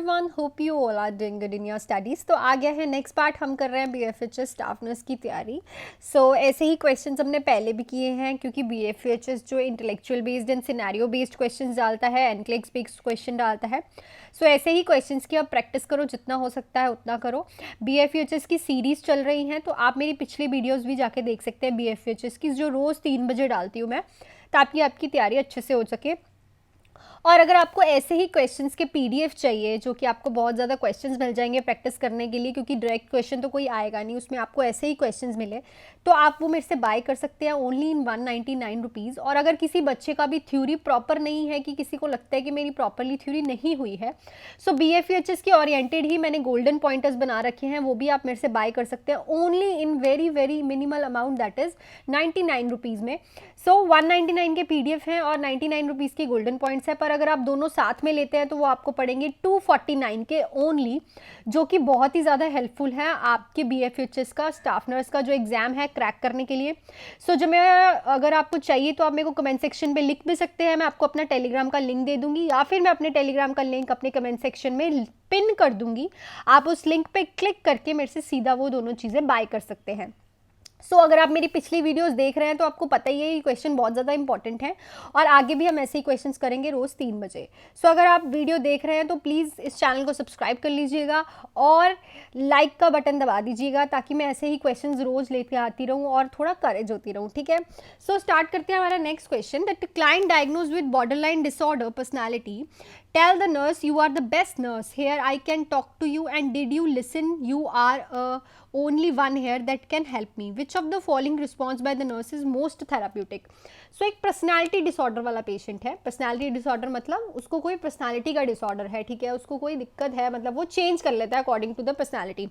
Everyone, hope you all are doing good in your studies. तो आ गया है नेक्स्ट पार्ट, हम कर रहे हैं बीएफएचएस स्टाफ नर्स की तैयारी। ऐसे ही क्वेश्चंस हमने पहले भी किए हैं, क्योंकि बीएफएचएस जो intellectual based and scenario based questions डालता है, एनक्लेक्स बेस्ड क्वेश्चन डालता है। ऐसे ही क्वेश्चंस की आप प्रैक्टिस करो, जितना हो सकता है उतना करो। बीएफएचएस की सीरीज़ चल रही हैं, तो आप मेरी पिछली वीडियोज़ भी जाके देख सकते हैं बीएफएचएस की, जो रोज़ 3 बजे डालती हूँ मैं, ताकि आपकी तैयारी अच्छे से हो सके। और अगर आपको ऐसे ही क्वेश्चंस के पीडीएफ चाहिए, जो कि आपको बहुत ज़्यादा क्वेश्चंस मिल जाएंगे प्रैक्टिस करने के लिए, क्योंकि डायरेक्ट क्वेश्चन तो कोई आएगा नहीं, उसमें आपको ऐसे ही क्वेश्चंस मिले, तो आप वो मेरे से बाय कर सकते हैं ओनली इन 199 रुपीज़। और अगर किसी बच्चे का भी थ्योरी प्रॉपर नहीं है, कि किसी को लगता है कि मेरी प्रॉपरली थ्योरी नहीं हुई है, बीएफएचएस के ओरिएंटेड ही मैंने गोल्डन पॉइंटर्स बना रखे हैं, वो भी आप मेरे से बाय कर सकते हैं only in very very minimal amount, that is 99 rupees में। 199 के पीडीएफ हैं और 99 रुपीज़ के गोल्डन पॉइंट्स हैं, पर अगर आप दोनों साथ में लेते हैं तो वो आपको पड़ेंगे 249 के ओनली, जो कि बहुत ही ज़्यादा हेल्पफुल है आपके बीएफएचएस का स्टाफ नर्स का जो एग्ज़ाम है क्रैक करने के लिए। जो मैं, अगर आपको चाहिए तो आप मेरे को कमेंट सेक्शन पे लिख भी सकते हैं, मैं आपको अपना टेलीग्राम का लिंक दे दूंगी, या फिर मैं अपने टेलीग्राम का लिंक अपने कमेंट सेक्शन में पिन कर दूंगी। आप उस लिंक पे क्लिक करके मेरे से सीधा वो दोनों चीज़ें बाय कर सकते हैं। अगर आप मेरी पिछली वीडियोस देख रहे हैं तो आपको पता ही है ये क्वेश्चन बहुत ज़्यादा इंपॉर्टेंट है, और आगे भी हम ऐसे ही क्वेश्चंस करेंगे रोज़ 3 बजे। अगर आप वीडियो देख रहे हैं तो प्लीज़ इस चैनल को सब्सक्राइब कर लीजिएगा और लाइक का बटन दबा दीजिएगा, ताकि मैं ऐसे ही क्वेश्चंस रोज़ लेते आती रहूँ और थोड़ा करेज होती रहूँ, ठीक है। स्टार्ट करते हैं हमारा next question. That client diagnose with borderline disorder personality, tell the nurse you are the best nurse here, I can talk to you, and did you listen, you are only one here that can help me, which of the following response by the nurse is most therapeutic। एक personality disorder वाला patient है। Personality disorder मतलब उसको कोई personality का disorder है, ठीक है, उसको कोई दिक्कत है, मतलब वो चेंज कर लेता है अकॉर्डिंग टू द पर्सनैलिटी।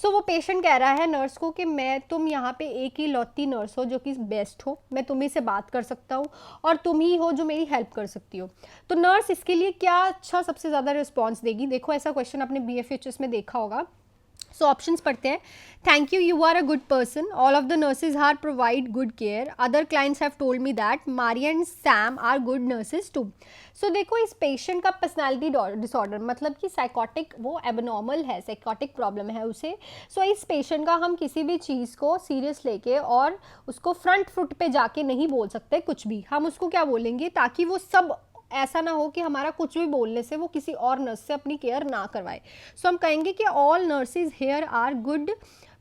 वो पेशेंट कह रहा है नर्स को कि तुम यहाँ पे एक ही लौती नर्स हो जो कि बेस्ट हो, मैं तुम्ही से बात कर सकता हूँ और तुम ही हो जो मेरी हेल्प कर सकती हो। तो नर्स इसके लिए क्या अच्छा सबसे ज़्यादा रिस्पॉन्स देगी? देखो, ऐसा क्वेश्चन आपने बीएफएचएस में देखा होगा। ऑप्शंस पढ़ते हैं। Thank you, you are a good person, all of the nurses are provide good care, other clients have told me that Mari and Sam are good nurses too. देखो, इस पेशेंट का personality disorder मतलब कि psychotic, वो abnormal है, psychotic problem है उसे। इस पेशेंट का हम किसी भी चीज़ को सीरियस लेके और उसको फ्रंट फुट पे जाके नहीं बोल सकते कुछ भी। हम उसको क्या बोलेंगे, ताकि वो सब ऐसा ना हो कि हमारा कुछ भी बोलने से वो किसी और नर्स से अपनी केयर ना करवाए। हम कहेंगे कि all nurses here are good,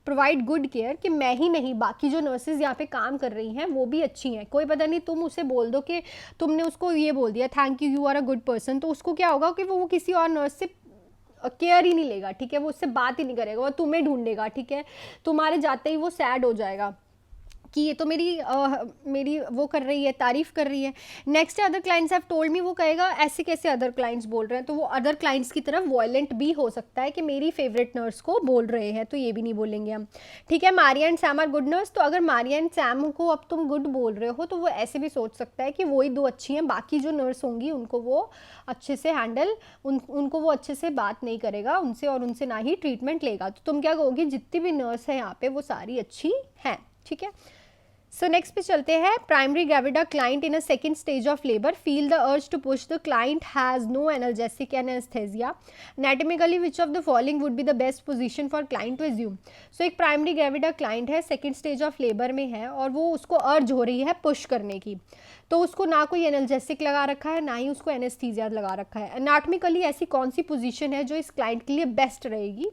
provide good care, कि मैं ही नहीं, बाकी जो नर्सेज यहाँ पे काम कर रही हैं वो भी अच्छी हैं। कोई पता नहीं, तुम उसे बोल दो कि तुमने उसको ये बोल दिया thank you, you are a good person, तो उसको क्या होगा कि वो किसी और नर्स से केयर ही नहीं लेगा, ठीक है, वो उससे बात ही नहीं करेगा, वो तुम्हें ढूंढेगा, ठीक है, तुम्हारे जाते ही वो सैड हो जाएगा कि ये तो मेरी वो कर रही है, तारीफ कर रही है। नेक्स्ट है अदर क्लाइंट्स हैव टोल्ड मी, वो कहेगा ऐसे कैसे अदर क्लाइंट्स बोल रहे हैं, तो वो अदर क्लाइंट्स की तरफ वॉयलेंट भी हो सकता है कि मेरी फेवरेट नर्स को बोल रहे हैं, तो ये भी नहीं बोलेंगे हम, ठीक है। Maria and Sam are good nurse, तो अगर मारिया एंड सैम को अब तुम गुड बोल रहे हो तो वो ऐसे भी सोच सकता है कि वही दो अच्छी हैं, बाकी जो नर्स होंगी उनको वो अच्छे से हैंडल, उनको वो अच्छे से बात नहीं करेगा उनसे, और उनसे ना ही ट्रीटमेंट लेगा। तो तुम क्या कहोगे, जितनी भी नर्स है यहाँ पे वो सारी अच्छी हैं, ठीक है। नेक्स्ट पे चलते हैं। Primary gravida client in a second stage of labour feel the urge to push, the client has no analgesic anaesthesia, anatomically which of the following would be the best position for client to assume. एक primary gravida client है, second stage of labour में है, और वो उसको अर्ज हो रही है पुश करने की, तो उसको ना कोई एनाल्जेसिक लगा रखा है, ना ही उसको एनेस्थीसिया लगा रखा है। एनाटॉमिकली ऐसी कौन सी पोजीशन है जो इस क्लाइंट के लिए बेस्ट रहेगी?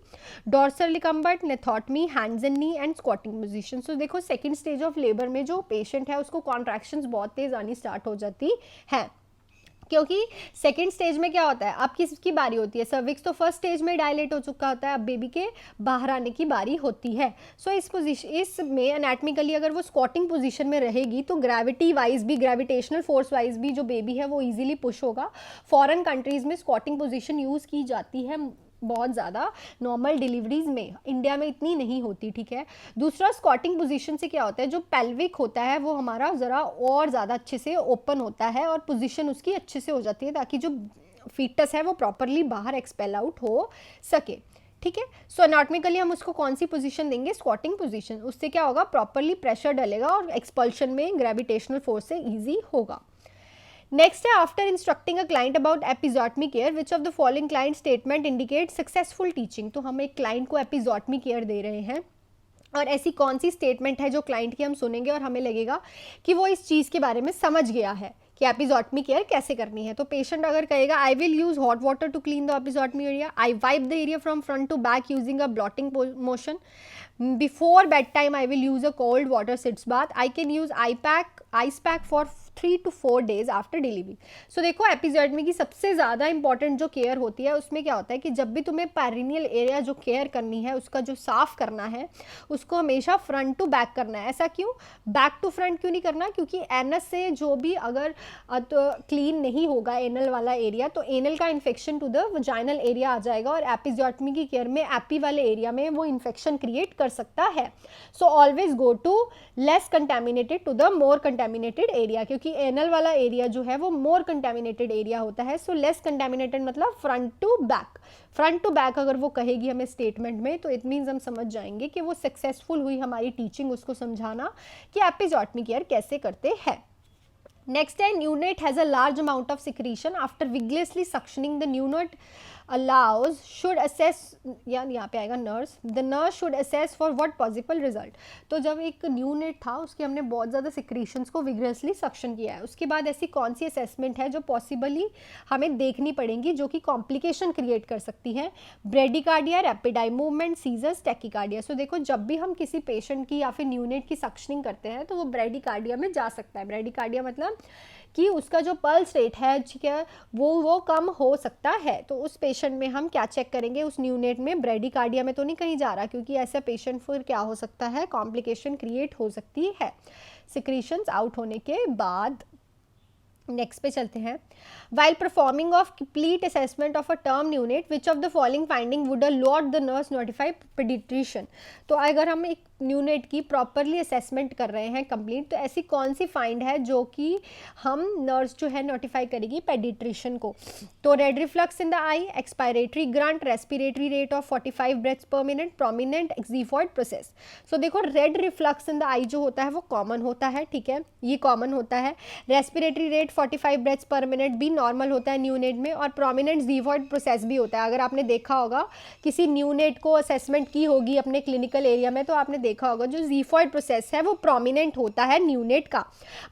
Dorsal recumbent, lithotomy, hands and knee and squatting position. देखो, सेकेंड स्टेज ऑफ लेबर में जो पेशेंट है उसको कॉन्ट्रैक्शंस बहुत तेज आनी स्टार्ट हो जाती है, क्योंकि सेकेंड स्टेज में क्या होता है, अब किसकी बारी होती है, सर्विक्स तो फर्स्ट स्टेज में डायलेट हो चुका होता है, अब बेबी के बाहर आने की बारी होती है। इस पोजीशन, इसमें एनाटॉमिकली अगर वो स्क्वाटिंग पोजीशन में रहेगी तो ग्रेविटी वाइज भी, ग्रेविटेशनल फोर्स वाइज भी जो बेबी है वो इजीली पुश होगा। फॉरेन कंट्रीज में स्क्वाटिंग पोजीशन यूज़ की जाती है बहुत ज़्यादा, नॉर्मल डिलीवरीज में, इंडिया में इतनी नहीं होती, ठीक है। दूसरा, स्क्वाटिंग पोजीशन से क्या होता है, जो पेल्विक होता है वो हमारा ज़रा और ज़्यादा अच्छे से ओपन होता है और पोजीशन उसकी अच्छे से हो जाती है, ताकि जो फीटस है वो प्रॉपरली बाहर एक्सपेल आउट हो सके, ठीक है। एनाटॉमिकली हम उसको कौन सी पोजीशन देंगे, स्क्वाटिंग पोजीशन। उससे क्या होगा, प्रॉपरली प्रेशर डलेगा और एक्सपल्शन में ग्रेविटेशनल फोर्स से ईजी होगा। नेक्स्ट है, after instructing a client about episiotomy care which of the following client statement indicate successful teaching. तो हम एक क्लाइंट को एपिजोटमी केयर दे रहे हैं और ऐसी कौन सी स्टेटमेंट है जो क्लाइंट की हम सुनेंगे और हमें लगेगा कि वो इस चीज़ के बारे में समझ गया है कि एपिजोटमी केयर कैसे करनी है। तो पेशेंट अगर कहेगा I will use hot water to clean the episiotomy area, I wipe the area from front to back using a blotting motion, before bed time I will use a cold water sitz bath, I can use ice pack for 3 to 4 days after delivery. So देखो episiotomy की सबसे ज़्यादा important जो care होती है उसमें क्या होता है कि जब भी तुम्हें पेरिनियल एरिया जो केयर करनी है उसका जो साफ़ करना है उसको हमेशा फ्रंट टू बैक करना है। ऐसा क्यों, बैक टू फ्रंट क्यों नहीं करना, क्योंकि एनस से जो भी अगर तो क्लीन नहीं होगा एनल वाला एरिया तो एनल का infection to the vaginal area आ जाएगा और एपिजोटमी की केयर में एपी वाले एरिया में वो इन्फेक्शन क्रिएट कर सकता है। So always go to less contaminated to the more contaminated area, क्योंकि एनल वाला एरिया जो है वो मोर कंटेमिनेटेड एरिया होता है। सो लेस कंटेमिनेटेड मतलब front to back. Front to back अगर वो कहेगी हमें स्टेटमेंट में तो इट मीन्स हम समझ जाएंगे कि वो सक्सेसफुल हुई हमारी टीचिंग, उसको समझाना कि एपिजोटमी केयर कैसे करते हैं। नेक्स्ट है, neonate has a large amount of secretion after vigorously suctioning the neonate allows should assess, या यहाँ पे आएगा nurse, the nurse should assess for what possible result. तो जब एक न्यू नेट था उसके हमने बहुत ज़्यादा सिक्रीशंस को विग्रेसली सक्शन किया है, उसके बाद ऐसी कौन सी असेसमेंट है जो पॉसिबली हमें देखनी पड़ेंगी जो कि कॉम्प्लिकेशन क्रिएट कर सकती है, bradycardia, rapid eye movement, seizures, tachycardia. So देखो जब भी हम किसी पेशेंट की या फिर न्यूनेट की सक्शनिंग करते हैं तो वो ब्रेडिकार्डिया में जा सकता है। ब्रेडिकार्डिया मतलब कि उसका जो पल्स रेट है, ठीक है, वो कम हो सकता है। तो उस पेशेंट में हम क्या चेक करेंगे, उस न्यूनेट में ब्रेडिकार्डिया में तो नहीं कहीं जा रहा, क्योंकि ऐसा पेशेंट फिर क्या हो सकता है, कॉम्प्लिकेशन क्रिएट हो सकती है सिक्रीशंस आउट होने के बाद। नेक्स्ट पे चलते हैं, while performing of complete assessment of a term neonate which of the following finding would alert the nurse notify paediatrician. तो अगर हम एक न्यूनेट की प्रॉपरली असेसमेंट कर रहे हैं कंप्लीट, तो ऐसी कौन सी फाइंड है जो कि हम नर्स जो है नोटिफाई करेगी पेडिट्रिशियन को। तो red reflex in the eye, expiratory grunt, respiratory rate of 45 breaths per minute, prominent xiphoid process. So देखो red reflex in the eye जो होता है वो कॉमन होता है, ठीक है, ये कॉमन होता है। Respiratory rate 45 breaths per minute भी नॉर्मल होता है न्यूनेट में, और प्रोमिनेंट एक्जीफॉइड प्रोसेस भी होता है। अगर आपने देखा होगा किसी न्यूनेट को असेसमेंट की होगी अपने क्लिनिकल एरिया में तो आपने देखा होगा जो जीफॉइड प्रोसेस है वो प्रोमिनेंट होता है न्यूनेट का।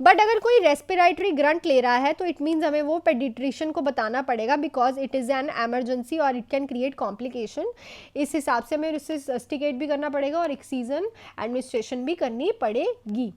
बट अगर कोई रेस्पिरेटरी ग्रंट ले रहा है तो इट मीन्स हमें वो पेडिट्रिशियन को बताना पड़ेगा, because it is an emergency और इट कैन क्रिएट कॉम्प्लिकेशन। इस हिसाब से हमें उससे सस्टिकेट भी करना पड़ेगा और ऑक्सीजन एडमिनिस्ट्रेशन भी करनी पड़ेगी।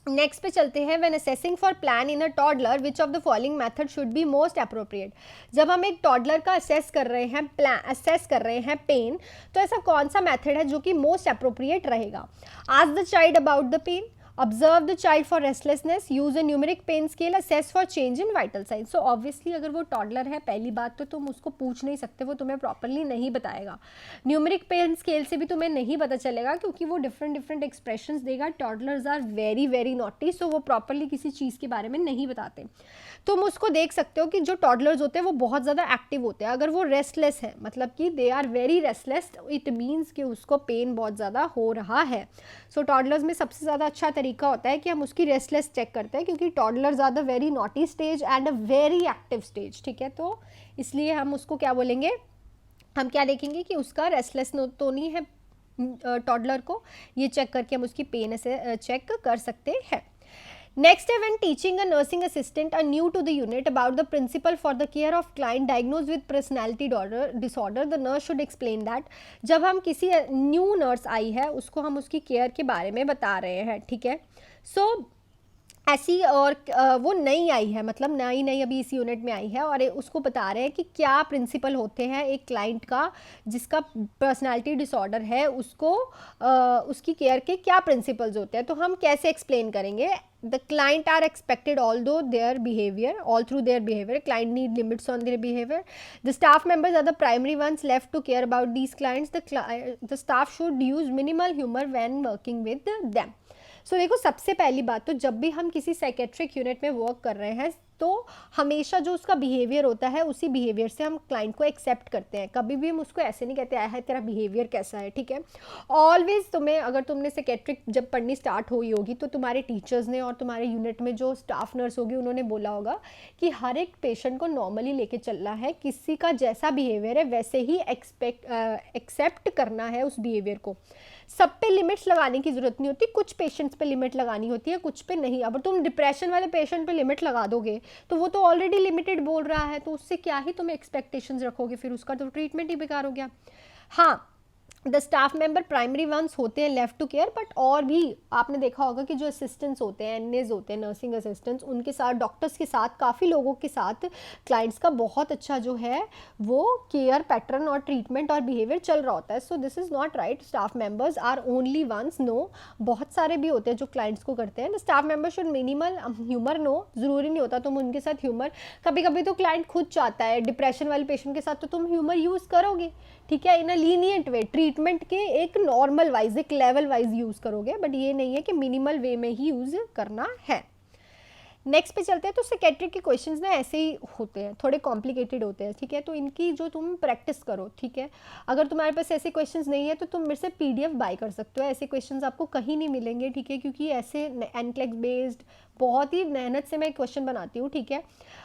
नेक्स्ट पे चलते हैं, when assessing for plan in a toddler which of the following method should be most appropriate. जब हम एक टॉडलर का असेस कर रहे हैं, प्लान असेस कर रहे हैं पेन, तो ऐसा कौन सा मेथड है जो कि मोस्ट अप्रोप्रिएट रहेगा। Ask the child about the pain, observe the child for restlessness, use a numeric pain scale, assess for change in vital signs. So obviously अगर वो टॉडलर है, पहली बात तो तुम उसको पूछ नहीं सकते, वो तुम्हें प्रॉपरली नहीं बताएगा। न्यूमेरिक पेन स्केल से भी तुम्हें नहीं पता चलेगा क्योंकि वो डिफरेंट एक्सप्रेशंस देगा। टॉडलर्स आर वेरी नॉटी, सो वो प्रॉपरली किसी चीज़ के बारे में नहीं बताते। तुम उसको देख सकते हो कि जो टॉडलर्स होते हैं वो बहुत ज़्यादा एक्टिव होते हैं। अगर वो रेस्टलेस है, मतलब कि they are very restless, it means कि उसको पेन बहुत ज़्यादा हो रहा है। सो टॉडलर्स में सबसे ज़्यादा अच्छा तरीका होता है कि हम उसकी रेस्टलेस चेक करते हैं, क्योंकि toddlers are the very naughty stage and a very active stage, ठीक है। तो इसलिए हम उसको क्या बोलेंगे, हम क्या देखेंगे कि उसका रेस्टलेस तो नहीं है टॉडलर को, ये चेक करके हम उसकी पेन से चेक कर सकते हैं। Next, when teaching a nursing assistant are new to the unit about the principle for the care of client diagnosed with personality disorder, the nurse should explain that। जब हम किसी न्यू नर्स आई है उसको हम उसकी केयर के बारे में बता रहे हैं, ठीक है। सो ऐसी और वो नई आई है, मतलब नई अभी इस यूनिट में आई है और उसको बता रहे हैं कि क्या प्रिंसिपल होते हैं एक क्लाइंट का जिसका पर्सनालिटी डिसऑर्डर है, उसको उसकी केयर के क्या प्रिंसिपल्स होते हैं। तो हम कैसे एक्सप्लेन करेंगे, the client are expected all through their behaviour, client need limits on their behaviour, the staff members are the primary ones left to care about these clients, the staff should use minimal humour when working with them. So देखो सबसे पहली बात तो जब भी हम किसी psychiatric unit में वर्क कर रहे हैं तो तो हमेशा जो उसका बिहेवियर होता है उसी बिहेवियर से हम क्लाइंट को एक्सेप्ट करते हैं, कभी भी हम उसको ऐसे नहीं कहते है तेरा बिहेवियर कैसा है, ठीक है। ऑलवेज तुम्हें, अगर तुमने साइकेट्रिक जब पढ़नी स्टार्ट हुई होगी तो तुम्हारे टीचर्स ने और तुम्हारे यूनिट में जो स्टाफ नर्स होगी उन्होंने बोला होगा कि हर एक पेशेंट को नॉर्मली लेके चलना है, किसी का जैसा बिहेवियर है वैसे ही एक्सेप्ट करना है उस बिहेवियर को। सब पे लिमिट्स लगाने की जरूरत नहीं होती, कुछ पेशेंट्स पे लिमिट लगानी होती है, कुछ पे नहीं। अगर तुम डिप्रेशन वाले पेशेंट पे लिमिट लगा दोगे तो वो तो ऑलरेडी लिमिटेड बोल रहा है, तो उससे क्या ही तुम एक्सपेक्टेशंस रखोगे, फिर उसका तो ट्रीटमेंट ही बेकार हो गया। हाँ, the staff member primary ones होते हैं लेफ्ट टू केयर, बट और भी आपने देखा होगा कि जो असिस्टेंट्स होते हैं, एनएज होते हैं, नर्सिंग असिस्टेंट्स, उनके साथ, डॉक्टर्स के साथ, काफ़ी लोगों के साथ क्लाइंट्स का बहुत अच्छा जो है वो केयर पैटर्न और ट्रीटमेंट और बिहेवियर चल रहा होता है। So this is not right, staff members are only ones, no, बहुत सारे भी होते हैं जो क्लाइंट्स को करते हैं। Staff member should minimal humour, no, ज़रूरी नहीं होता तुम उनके साथ ह्यूमर, कभी कभी तो क्लाइंट खुद चाहता है, डिप्रेशन वाले पेशेंट के साथ तो तुम ह्यूमर यूज़ करोगे, ठीक है, इन अ लीनियंट वे, ट्रीटमेंट के एक नॉर्मल वाइज, एक लेवल वाइज यूज़ करोगे, बट ये नहीं है कि मिनिमल वे में ही यूज़ करना है। नेक्स्ट पे चलते हैं। तो साइकेट्रिक के क्वेश्चंस ना ऐसे ही होते हैं, थोड़े कॉम्प्लिकेटेड होते हैं, ठीक है, तो इनकी जो तुम प्रैक्टिस करो, ठीक है। अगर तुम्हारे पास ऐसे क्वेश्चंस नहीं है तो तुम मेरे से पीडीएफ बाय कर सकते हो, ऐसे क्वेश्चंस आपको कहीं नहीं मिलेंगे, ठीक है, क्योंकि ऐसे एनक्लेक्स बेस्ड बहुत ही मेहनत से मैं क्वेश्चन बनाती हूँ, ठीक है।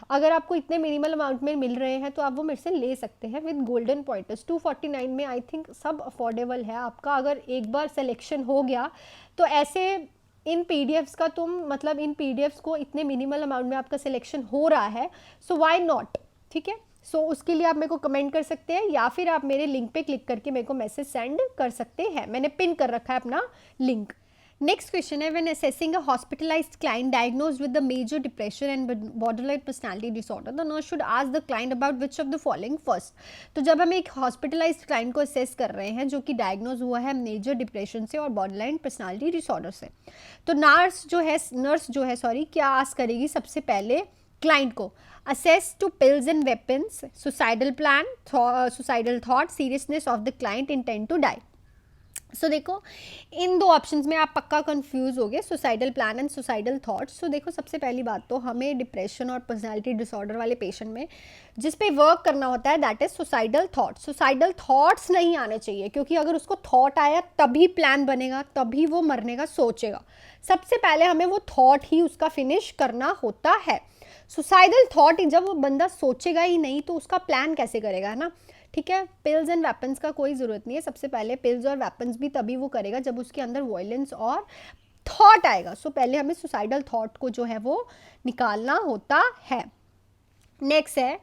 अगर आपको इतने मिनिमल अमाउंट में मिल रहे हैं तो आप वो मेरे से ले सकते हैं विद गोल्डन पॉइंटर्स। 249 में आई थिंक सब अफोर्डेबल है आपका, अगर एक बार सिलेक्शन हो गया तो ऐसे इन पीडीएफ्स का तुम, मतलब इन पीडीएफ्स को इतने मिनिमल अमाउंट में आपका सिलेक्शन हो रहा है, सो व्हाई नॉट, ठीक है। सो उसके लिए आप मेरे को कमेंट कर सकते हैं या फिर आप मेरे लिंक पे क्लिक करके मेरे को मैसेज सेंड कर सकते हैं, मैंने पिन कर रखा है अपना लिंक। नेक्स्ट क्वेश्चन है, when assessing a hospitalised client diagnosed with the major depression and borderline personality disorder, the nurse should ask the client about which of the following first. तो जब हम एक हॉस्पिटलाइज्ड क्लाइंट को assess कर रहे हैं जो कि डायग्नोज हुआ है मेजर डिप्रेशन से और बॉर्डरलाइन पर्सनालिटी डिसऑर्डर से, तो नर्स जो है क्या आस्क करेगी सबसे पहले क्लाइंट को, assess to pills and weapons, suicidal plan, suicidal thought, seriousness of the client, intent to die. So देखो इन दो ऑप्शंस में आप पक्का कंफ्यूज हो गए, suicidal plan and suicidal thoughts. So देखो सबसे पहली बात तो हमें डिप्रेशन और पर्सनालिटी डिसऑर्डर वाले पेशेंट में जिस पे वर्क करना होता है that is suicidal thoughts. Suicidal thoughts नहीं आने चाहिए, क्योंकि अगर उसको थॉट आया तभी प्लान बनेगा, तभी वो मरने का सोचेगा। सबसे पहले हमें वो थॉट ही उसका फिनिश करना होता है। सुसाइडल थॉट जब वो बंदा सोचेगा ही नहीं तो उसका प्लान कैसे करेगा, है ना, ठीक है। पिल्स एंड वेपन्स का कोई ज़रूरत नहीं है, सबसे पहले पिल्स और वेपन्स भी तभी वो करेगा जब उसके अंदर वायलेंस और थॉट आएगा। सो पहले हमें सुसाइडल थॉट को जो है वो निकालना होता है। नेक्स्ट है,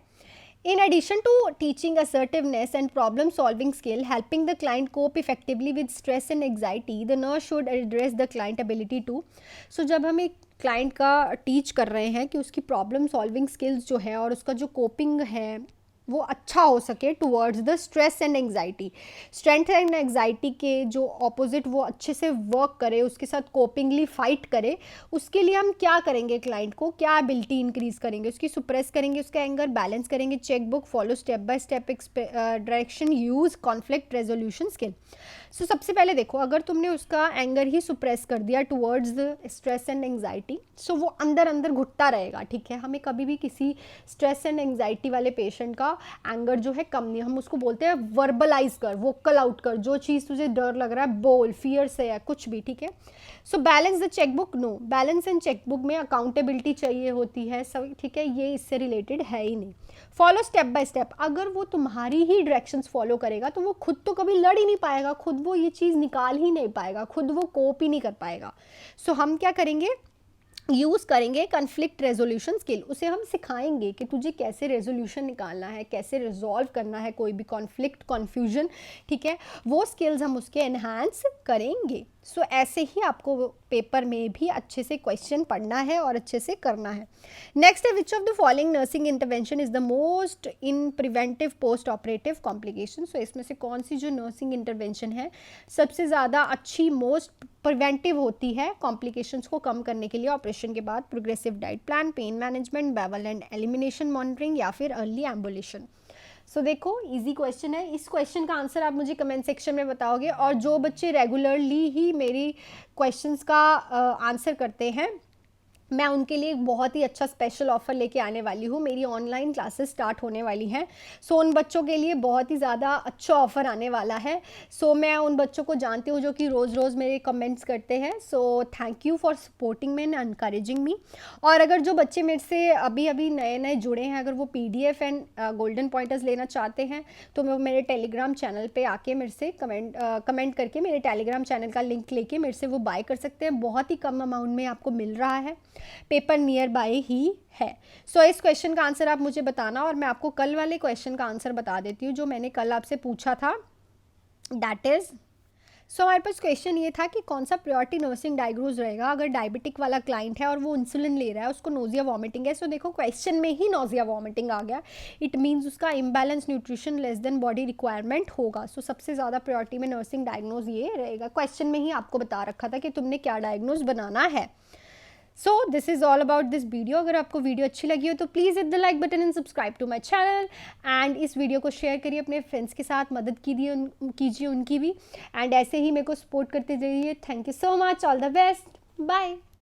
in addition to teaching assertiveness and problem solving skill, helping the client cope effectively with stress and anxiety, the nurse should address the client ability to। so जब हम एक क्लाइंट का टीच कर रहे हैं कि उसकी प्रॉब्लम सॉल्विंग स्किल्स जो है और उसका जो कोपिंग है वो अच्छा हो सके towards the stress and anxiety, strength and anxiety के जो ऑपोजिट वो अच्छे से वर्क करे, उसके साथ कोपिंगली फाइट करे, उसके लिए हम क्या करेंगे, क्लाइंट को क्या एबिलिटी इंक्रीज करेंगे, उसकी सुप्रेस करेंगे, उसका एंगर बैलेंस करेंगे, check book, follow step by step direction, use conflict resolution skill. So सबसे पहले देखो, अगर तुमने उसका एंगर ही सुप्रेस कर दिया towards the stress and anxiety, so वो अंदर अंदर घुटता रहेगा, ठीक है। हमें कभी भी किसी स्ट्रेस एंड एंग्जाइटी वाले पेशेंट का एंगर जो है कम नहीं, हम उसको बोलते हैं वर्बलाइज कर, वोकल आउट कर, जो चीज़ तुझे डर लग रहा है बोल, फियर से है कुछ भी, ठीक है। So balance the chequebook, no, balance and chequebook में अकाउंटेबिलिटी चाहिए होती है सब, ठीक है, ये इससे रिलेटेड है ही नहीं। फॉलो स्टेप बाय स्टेप, अगर वो तुम्हारी ही डायरेक्शंस फॉलो करेगा तो वो खुद तो कभी लड़ ही नहीं पाएगा, खुद वो ये चीज़ निकाल ही नहीं पाएगा, खुद वो कोप ही नहीं कर पाएगा। सो हम क्या करेंगे, यूज़ करेंगे कन्फ्लिक्ट रेजोल्यूशन स्किल, उसे हम सिखाएंगे कि तुझे कैसे रेजोल्यूशन निकालना है, कैसे रिजॉल्व करना है कोई भी कॉन्फ्लिक्ट, कन्फ्यूजन, ठीक है, वो स्किल्स हम उसके एनहांस करेंगे। सो ऐसे ही आपको पेपर में भी अच्छे से क्वेश्चन पढ़ना है और अच्छे से करना है। नेक्स्ट है, which of the following nursing intervention is the most in preventive post operative complication. So इसमें से कौन सी जो नर्सिंग इंटरवेंशन है सबसे ज़्यादा अच्छी, मोस्ट प्रिवेंटिव होती है कॉम्प्लिकेशंस को कम करने के लिए ऑपरेशन के बाद, progressive diet plan, pain management, bowel and elimination monitoring या फिर अर्ली एम्बुलेशन। सो देखो इजी क्वेश्चन है, इस क्वेश्चन का आंसर आप मुझे कमेंट सेक्शन में बताओगे, और जो बच्चे रेगुलरली ही मेरी क्वेश्चंस का आंसर करते हैं मैं उनके लिए एक बहुत ही अच्छा स्पेशल ऑफ़र लेके आने वाली हूँ। मेरी ऑनलाइन क्लासेस स्टार्ट होने वाली हैं। सो उन बच्चों के लिए बहुत ही ज़्यादा अच्छा ऑफ़र आने वाला है। सो मैं उन बच्चों को जानती हूँ जो कि रोज़-रोज़ मेरे कमेंट्स करते हैं। So thank you for supporting me and encouraging me. और अगर जो बच्चे मेरे से अभी-अभी नए-नए जुड़े हैं, अगर वो पीडीएफ एंड गोल्डन पॉइंटर्स लेना चाहते हैं, तो वो मेरे टेलीग्राम चैनल पे आके मेरे से कमेंट करके मेरे टेलीग्राम चैनल का लिंक लेके मेरे से वो बाय कर सकते हैं। बहुत ही कम अमाउंट में आपको मिल रहा है। पेपर नियर बाय ही है। सो इस क्वेश्चन का आंसर आप मुझे बताना, और मैं आपको कल वाले क्वेश्चन का आंसर बता देती हूँ जो मैंने कल आपसे पूछा था। दैट इज़, सो हमारे पास क्वेश्चन ये था कि कौन सा प्रायोरिटी नर्सिंग डायग्नोज रहेगा अगर डायबिटिक वाला क्लाइंट है और वो इंसुलिन ले रहा है, उसको नोजिया वॉमिटिंग है। सो देखो क्वेश्चन में ही नोजिया वॉमिटिंग आ गया। इट मीन्स उसका imbalance nutrition less than body requirement होगा। सो सबसे ज़्यादा प्रायोरिटी में नर्सिंग डायग्नोज ये रहेगा। क्वेश्चन में ही आपको बता रखा था कि तुमने क्या डायग्नोज बनाना है। So this is all about this video. अगर आपको वीडियो अच्छी लगी हो तो please hit the like button and subscribe to my channel, and इस वीडियो को शेयर करिए अपने फ्रेंड्स के साथ, मदद कीजिए उनकी भी, एंड ऐसे ही मेरे को सपोर्ट करते जाइए। Thank you so much, all the best, bye.